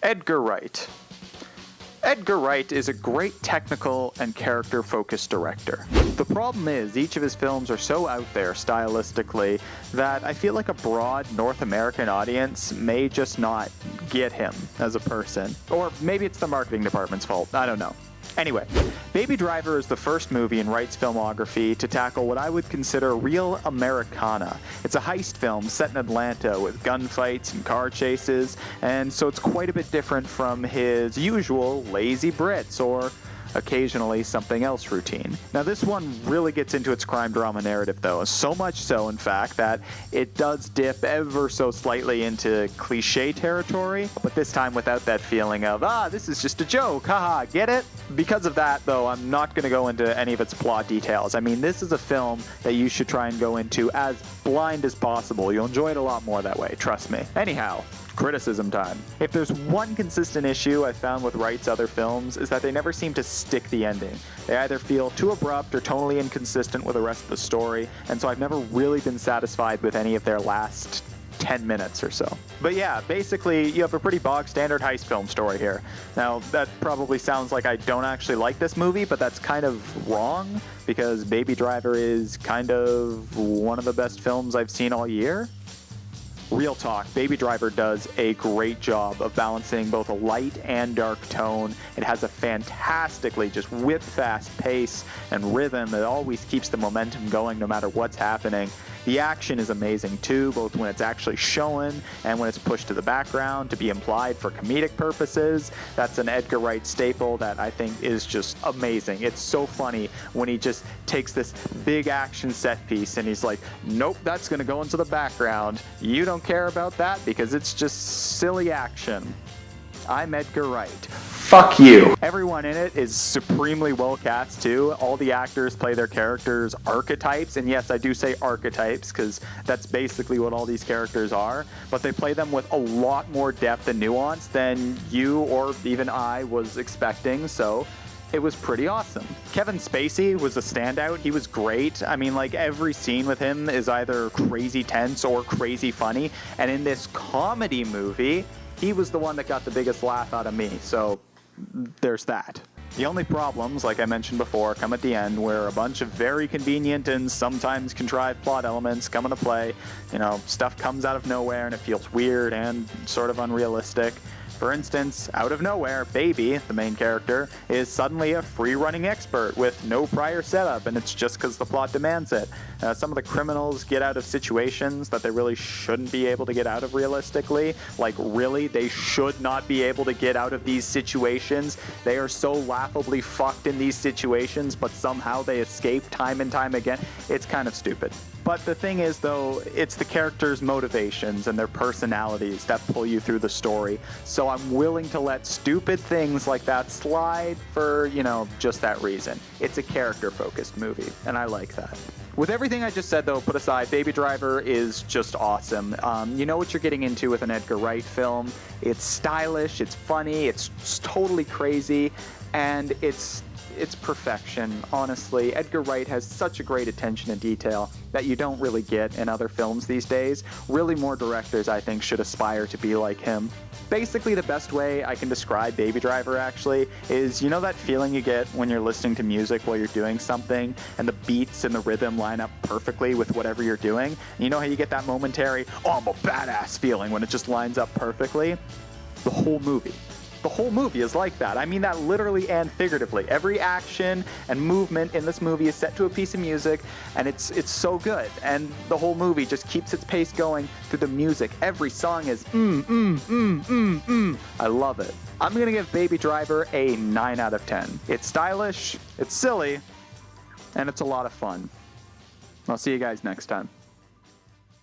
Edgar Wright. Edgar Wright is a great technical and character-focused director. The problem is, each of his films are so out there stylistically that I feel like a broad North American audience may just not get him as a person. Or maybe it's the marketing department's fault, I don't know. Anyway, Baby Driver is the first movie in Wright's filmography to tackle what I would consider real Americana. It's a heist film set in Atlanta with gunfights and car chases, and so it's quite a bit different from his usual lazy Brits or occasionally something else routine. Now this one really gets into its crime drama narrative though, so much so in fact that it does dip ever so slightly into cliche territory, but this time without that feeling of, this is just a joke, haha, get it? Because of that though, I'm not going to go into any of its plot details. I mean, this is a film that you should try and go into as blind as possible. You'll enjoy it a lot more that way, trust me. Anyhow, criticism time. If there's one consistent issue I've found with Wright's other films is that they never seem to stick the ending. They either feel too abrupt or tonally inconsistent with the rest of the story, and so I've never really been satisfied with any of their last 10 minutes or so. But yeah, basically you have a pretty bog standard heist film story here. Now that probably sounds like I don't actually like this movie, but that's kind of wrong because Baby Driver is kind of one of the best films I've seen all year. Real talk, Baby Driver does a great job of balancing both a light and dark tone. It has a fantastically just whip-fast pace and rhythm that always keeps the momentum going no matter what's happening. The action is amazing too, both when it's actually shown and when it's pushed to the background to be implied for comedic purposes. That's an Edgar Wright staple that I think is just amazing. It's so funny when he just takes this big action set piece and he's like, nope, that's gonna go into the background. You don't care about that because it's just silly action. I'm Edgar Wright. Fuck you. Everyone in it is supremely well cast too. All the actors play their characters' archetypes, and yes, I do say archetypes because that's basically what all these characters are, but they play them with a lot more depth and nuance than you or even I was expecting, so it was pretty awesome. Kevin Spacey was a standout. He was great. I mean, like, every scene with him is either crazy tense or crazy funny, and in this comedy movie, he was the one that got the biggest laugh out of me, so there's that. The only problems, like I mentioned before, come at the end where a bunch of very convenient and sometimes contrived plot elements come into play. You know, stuff comes out of nowhere and it feels weird and sort of unrealistic. For instance, out of nowhere, Baby, the main character, is suddenly a free-running expert with no prior setup, and it's just because the plot demands it. Some of the criminals get out of situations that they really shouldn't be able to get out of realistically. Like, really, they should not be able to get out of these situations. They are so laughably fucked in these situations, but somehow they escape time and time again. It's kind of stupid. But the thing is, though, it's the characters' motivations and their personalities that pull you through the story. So I'm willing to let stupid things like that slide for, you know, just that reason. It's a character-focused movie, and I like that. With everything I just said, though, put aside, Baby Driver is just awesome. You know what you're getting into with an Edgar Wright film. It's stylish, it's funny, it's totally crazy, and it's perfection, honestly. Edgar Wright has such a great attention to detail that you don't really get in other films these days. Really, more directors, I think, should aspire to be like him. Basically, the best way I can describe Baby Driver, actually, is, you know that feeling you get when you're listening to music while you're doing something, and the beats and the rhythm line up perfectly with whatever you're doing? And you know how you get that momentary, oh, I'm a badass feeling when it just lines up perfectly? The whole movie. The whole movie is like that. I mean that literally and figuratively. Every action and movement in this movie is set to a piece of music, and it's so good. And the whole movie just keeps its pace going through the music. Every song is I love it. I'm gonna give Baby Driver a 9 out of 10. It's stylish, it's silly, and it's a lot of fun. I'll see you guys next time.